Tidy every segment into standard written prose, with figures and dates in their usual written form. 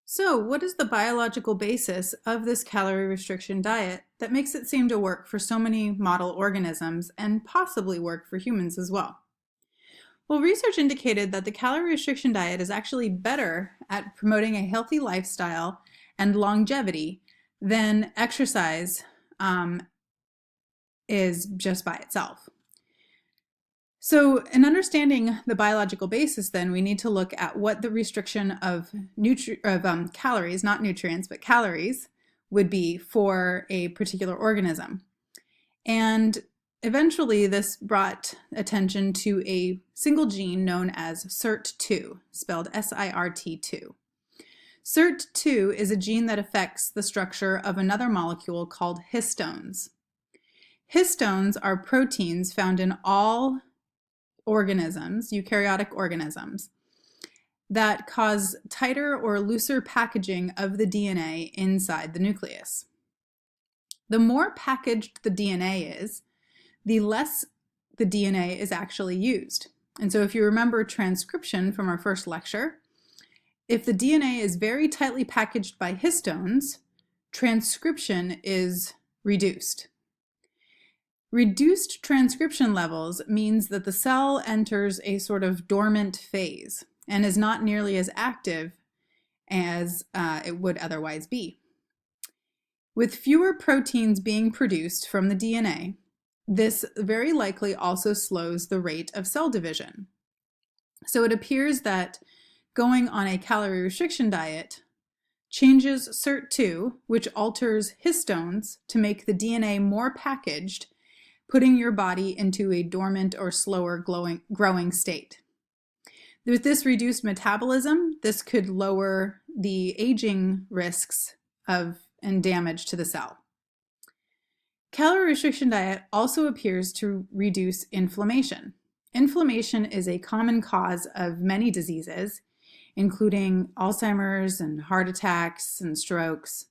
So, what is the biological basis of this calorie restriction diet that makes it seem to work for so many model organisms and possibly work for humans as well? Well, research indicated that the calorie restriction diet is actually better at promoting a healthy lifestyle and longevity than exercise is just by itself. So, in understanding the biological basis, then we need to look at what the restriction of calories, not nutrients, but calories, would be for a particular organism. And eventually, this brought attention to a single gene known as SIRT2, spelled SIRT2. SIRT2 is a gene that affects the structure of another molecule called histones. Histones are proteins found in all organisms, eukaryotic organisms, that cause tighter or looser packaging of the DNA inside the nucleus. The more packaged the DNA is, the less the DNA is actually used. And so if you remember transcription from our first lecture, if the DNA is very tightly packaged by histones, transcription is reduced. Reduced transcription levels means that the cell enters a sort of dormant phase and is not nearly as active as it would otherwise be. With fewer proteins being produced from the DNA, this very likely also slows the rate of cell division. So it appears that going on a calorie restriction diet changes SIRT2, which alters histones to make the DNA more packaged, putting your body into a dormant or slower growing state. With this reduced metabolism, this could lower the aging risks and damage to the cell. Calorie restriction diet also appears to reduce inflammation. Inflammation is a common cause of many diseases, including Alzheimer's and heart attacks and strokes.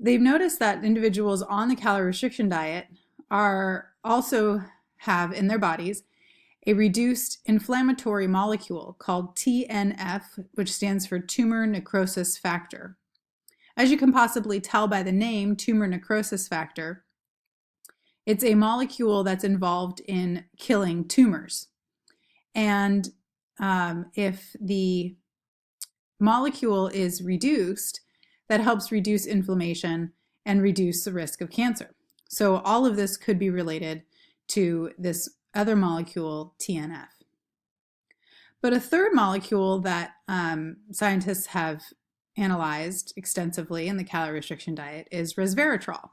They've noticed that individuals on the calorie restriction diet also have in their bodies a reduced inflammatory molecule called TNF, which stands for tumor necrosis factor. As you can possibly tell by the name tumor necrosis factor, it's a molecule that's involved in killing tumors. And if the molecule is reduced, that helps reduce inflammation and reduce the risk of cancer. So all of this could be related to this other molecule, TNF. But a third molecule that scientists have analyzed extensively in the calorie restriction diet is resveratrol.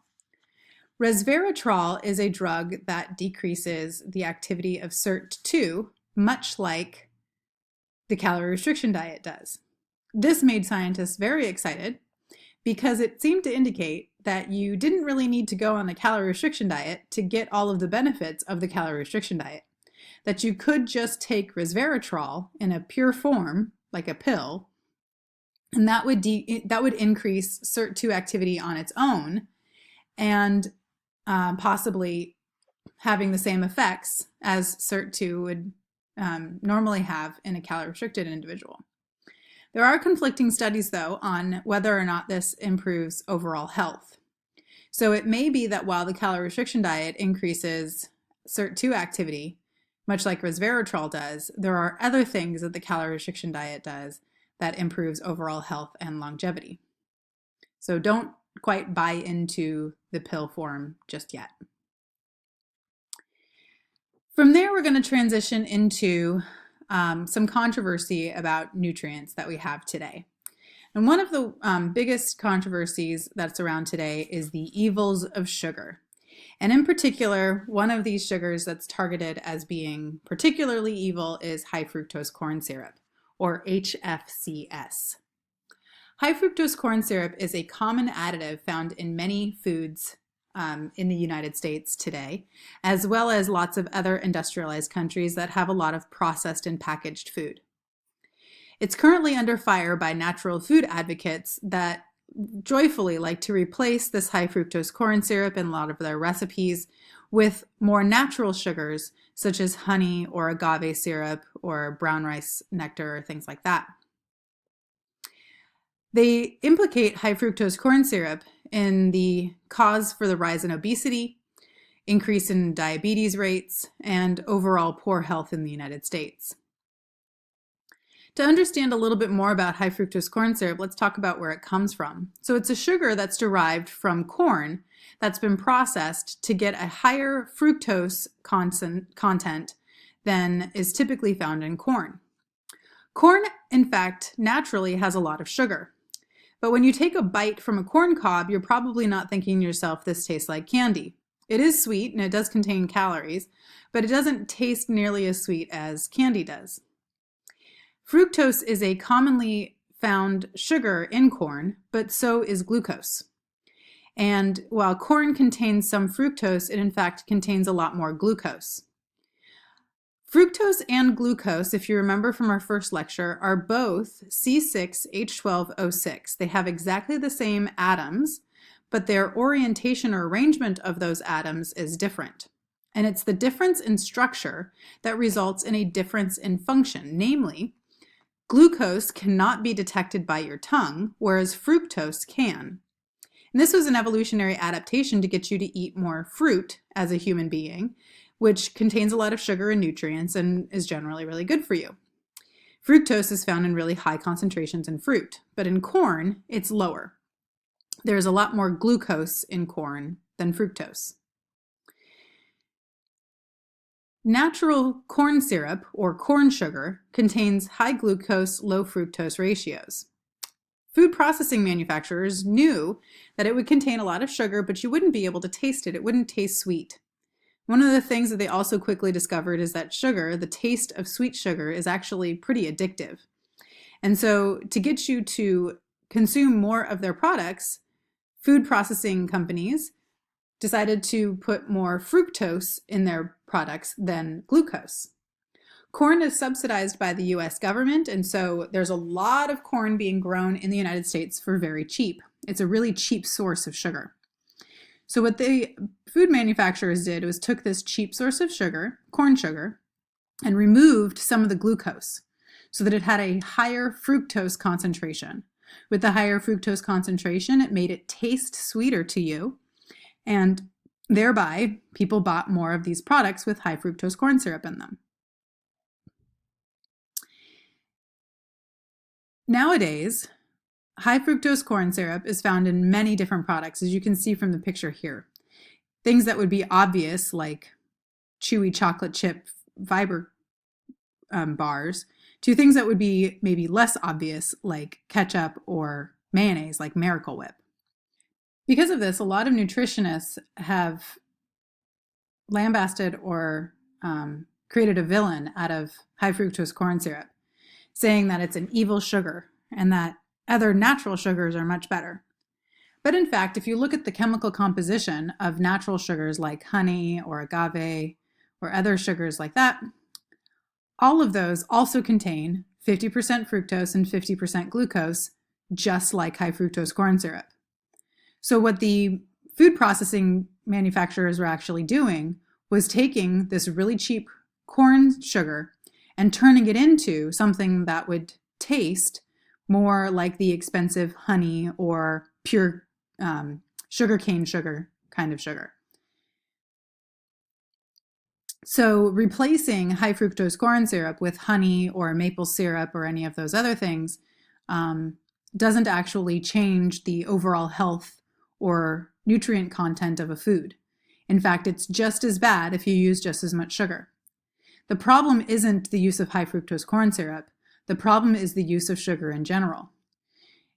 Resveratrol is a drug that decreases the activity of SIRT2, much like the calorie restriction diet does. This made scientists very excited because it seemed to indicate that you didn't really need to go on a calorie restriction diet to get all of the benefits of the calorie restriction diet. That you could just take resveratrol in a pure form, like a pill, and that would increase SIRT2 activity on its own and possibly having the same effects as SIRT2 would normally have in a calorie-restricted individual. There are conflicting studies, though, on whether or not this improves overall health. So it may be that while the calorie restriction diet increases SIRT2 activity, much like resveratrol does, there are other things that the calorie restriction diet does that improves overall health and longevity. So don't quite buy into the pill form just yet. From there, we're going to transition into some controversy about nutrients that we have today. And one of the biggest controversies that's around today is the evils of sugar. And in particular, one of these sugars that's targeted as being particularly evil is high fructose corn syrup, or HFCS. High fructose corn syrup is a common additive found in many foods in the United States today, as well as lots of other industrialized countries that have a lot of processed and packaged food. It's currently under fire by natural food advocates that joyfully like to replace this high fructose corn syrup in a lot of their recipes with more natural sugars, such as honey or agave syrup or brown rice nectar or things like that. They implicate high fructose corn syrup in the cause for the rise in obesity, increase in diabetes rates, and overall poor health in the United States. To understand a little bit more about high fructose corn syrup, let's talk about where it comes from. So it's a sugar that's derived from corn that's been processed to get a higher fructose content than is typically found in corn. Corn, in fact, naturally has a lot of sugar. But when you take a bite from a corn cob, you're probably not thinking to yourself, this tastes like candy. It is sweet and it does contain calories, but it doesn't taste nearly as sweet as candy does. Fructose is a commonly found sugar in corn, but so is glucose. And while corn contains some fructose, it in fact contains a lot more glucose. Fructose and glucose, if you remember from our first lecture, are both C6H12O6. They have exactly the same atoms, but their orientation or arrangement of those atoms is different. And it's the difference in structure that results in a difference in function. Namely, glucose cannot be detected by your tongue, whereas fructose can. And this was an evolutionary adaptation to get you to eat more fruit as a human being, which contains a lot of sugar and nutrients and is generally really good for you. Fructose is found in really high concentrations in fruit, but in corn, it's lower. There's a lot more glucose in corn than fructose. Natural corn syrup, or corn sugar, contains high glucose, low fructose ratios. Food processing manufacturers knew that it would contain a lot of sugar, but you wouldn't be able to taste it. It wouldn't taste sweet. One of the things that they also quickly discovered is that sugar, the taste of sweet sugar, is actually pretty addictive. And so to get you to consume more of their products, food processing companies decided to put more fructose in their products than glucose. Corn is subsidized by the US government, and so there's a lot of corn being grown in the United States for very cheap. It's a really cheap source of sugar. So what the food manufacturers did was took this cheap source of sugar, corn sugar, and removed some of the glucose so that it had a higher fructose concentration. With the higher fructose concentration, it made it taste sweeter to you, and thereby people bought more of these products with high fructose corn syrup in them. Nowadays, high fructose corn syrup is found in many different products, as you can see from the picture here. Things that would be obvious, like chewy chocolate chip fiber bars, to things that would be maybe less obvious, like ketchup or mayonnaise, like Miracle Whip. Because of this, a lot of nutritionists have lambasted or created a villain out of high fructose corn syrup, saying that it's an evil sugar and that other natural sugars are much better. But in fact, if you look at the chemical composition of natural sugars like honey or agave or other sugars like that, all of those also contain 50% fructose and 50% glucose, just like high fructose corn syrup. So what the food processing manufacturers were actually doing was taking this really cheap corn sugar and turning it into something that would taste more like the expensive honey or pure sugarcane sugar kind of sugar. So replacing high fructose corn syrup with honey or maple syrup or any of those other things doesn't actually change the overall health or nutrient content of a food. In fact, it's just as bad if you use just as much sugar. The problem isn't the use of high fructose corn syrup. The problem is the use of sugar in general,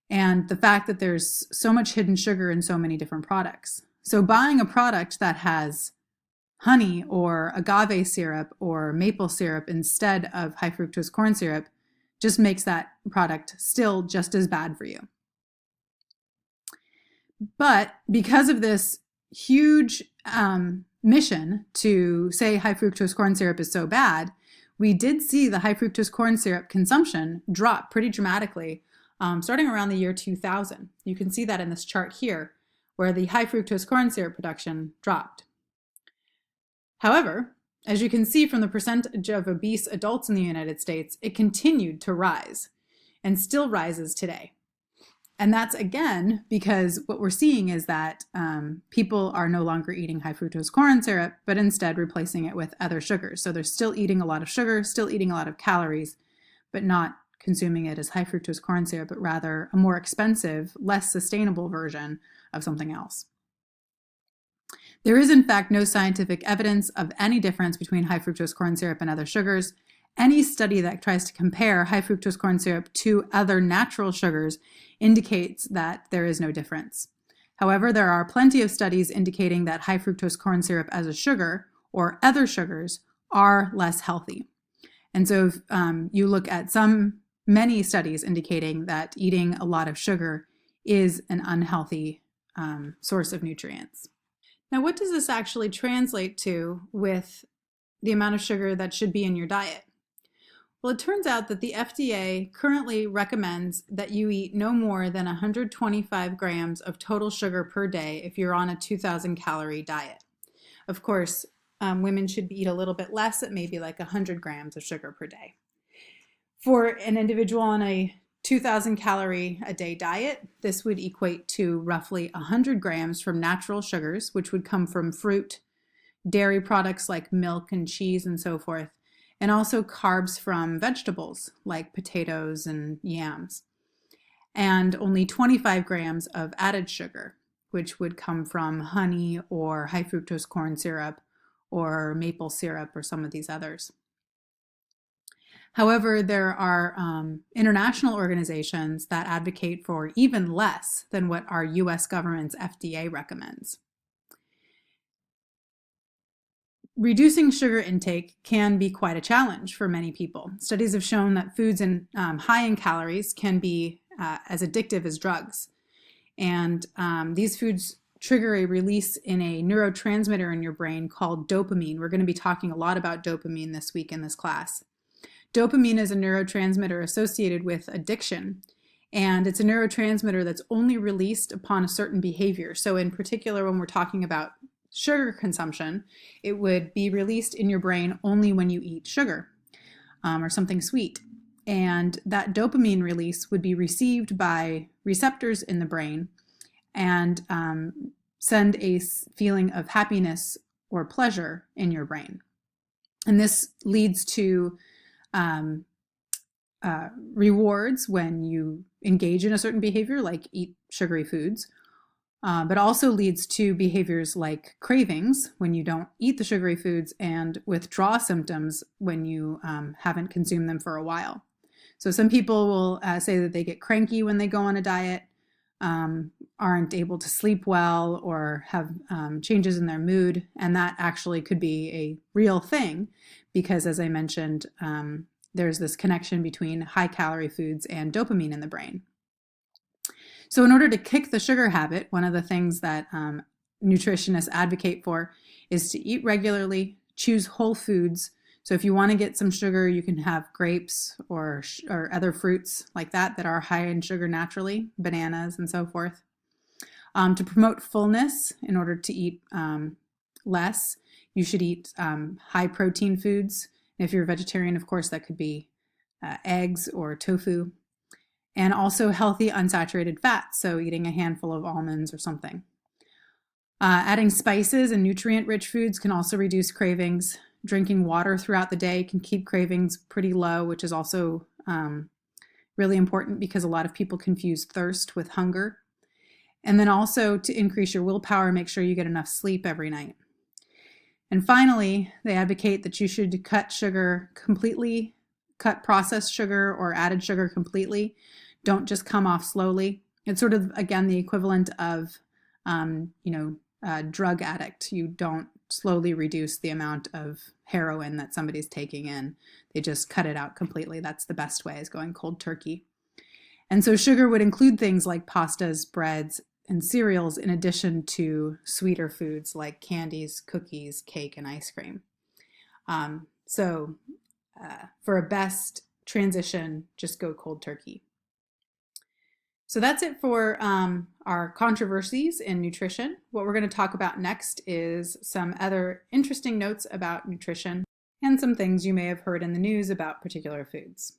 and the fact that there's so much hidden sugar in so many different products. So buying a product that has honey or agave syrup or maple syrup instead of high fructose corn syrup just makes that product still just as bad for you. But because of this huge mission to say high fructose corn syrup is so bad, we did see the high fructose corn syrup consumption drop pretty dramatically starting around the year 2000. You can see that in this chart here, where the high fructose corn syrup production dropped. However, as you can see from the percentage of obese adults in the United States, it continued to rise and still rises today. And that's again because what we're seeing is that people are no longer eating high fructose corn syrup, but instead replacing it with other sugars. So they're still eating a lot of sugar, still eating a lot of calories, but not consuming it as high fructose corn syrup, but rather a more expensive, less sustainable version of something else. There is, in fact, no scientific evidence of any difference between high fructose corn syrup and other sugars. Any study that tries to compare high fructose corn syrup to other natural sugars indicates that there is no difference. However, there are plenty of studies indicating that high fructose corn syrup as a sugar or other sugars are less healthy. And so if you look at many studies indicating that eating a lot of sugar is an unhealthy source of nutrients. Now, what does this actually translate to with the amount of sugar that should be in your diet? Well, it turns out that the FDA currently recommends that you eat no more than 125 grams of total sugar per day if you're on a 2,000 calorie diet. Of course, women should eat a little bit less, at maybe like 100 grams of sugar per day. For an individual on a 2,000 calorie a day diet, this would equate to roughly 100 grams from natural sugars, which would come from fruit, dairy products like milk and cheese and so forth, and also carbs from vegetables like potatoes and yams, and only 25 grams of added sugar, which would come from honey or high fructose corn syrup or maple syrup or some of these others. However, there are international organizations that advocate for even less than what our US government's FDA recommends. Reducing sugar intake can be quite a challenge for many people. Studies have shown that foods high in calories can be as addictive as drugs. And these foods trigger a release in a neurotransmitter in your brain called dopamine. We're going to be talking a lot about dopamine this week in this class. Dopamine is a neurotransmitter associated with addiction, and it's a neurotransmitter that's only released upon a certain behavior. So in particular, when we're talking about sugar consumption, it would be released in your brain only when you eat sugar or something sweet. And that dopamine release would be received by receptors in the brain and send a feeling of happiness or pleasure in your brain. And this leads to rewards when you engage in a certain behavior, like eat sugary foods, but also leads to behaviors like cravings when you don't eat the sugary foods and withdrawal symptoms when you haven't consumed them for a while. So some people will say that they get cranky when they go on a diet, aren't able to sleep well, or have changes in their mood, and that actually could be a real thing because, as I mentioned, there's this connection between high calorie foods and dopamine in the brain. So in order to kick the sugar habit, one of the things that nutritionists advocate for is to eat regularly, choose whole foods. So if you want to get some sugar, you can have grapes or other fruits like that are high in sugar naturally, bananas and so forth. To promote fullness, in order to eat less, you should eat high protein foods. If you're a vegetarian, of course, that could be eggs or tofu. And also healthy unsaturated fats, so eating a handful of almonds or something. Adding spices and nutrient-rich foods can also reduce cravings. Drinking water throughout the day can keep cravings pretty low, which is also really important because a lot of people confuse thirst with hunger. And then also to increase your willpower, make sure you get enough sleep every night. And finally, they advocate that you should cut sugar completely, cut processed sugar or added sugar completely. Don't just come off slowly. It's sort of, again, the equivalent of, a drug addict. You don't slowly reduce the amount of heroin that somebody's taking in. They just cut it out completely. That's the best way, is going cold turkey. And so sugar would include things like pastas, breads, and cereals, in addition to sweeter foods like candies, cookies, cake, and ice cream. For a best transition, just go cold turkey. So that's it for our controversies in nutrition. What we're going to talk about next is some other interesting notes about nutrition and some things you may have heard in the news about particular foods.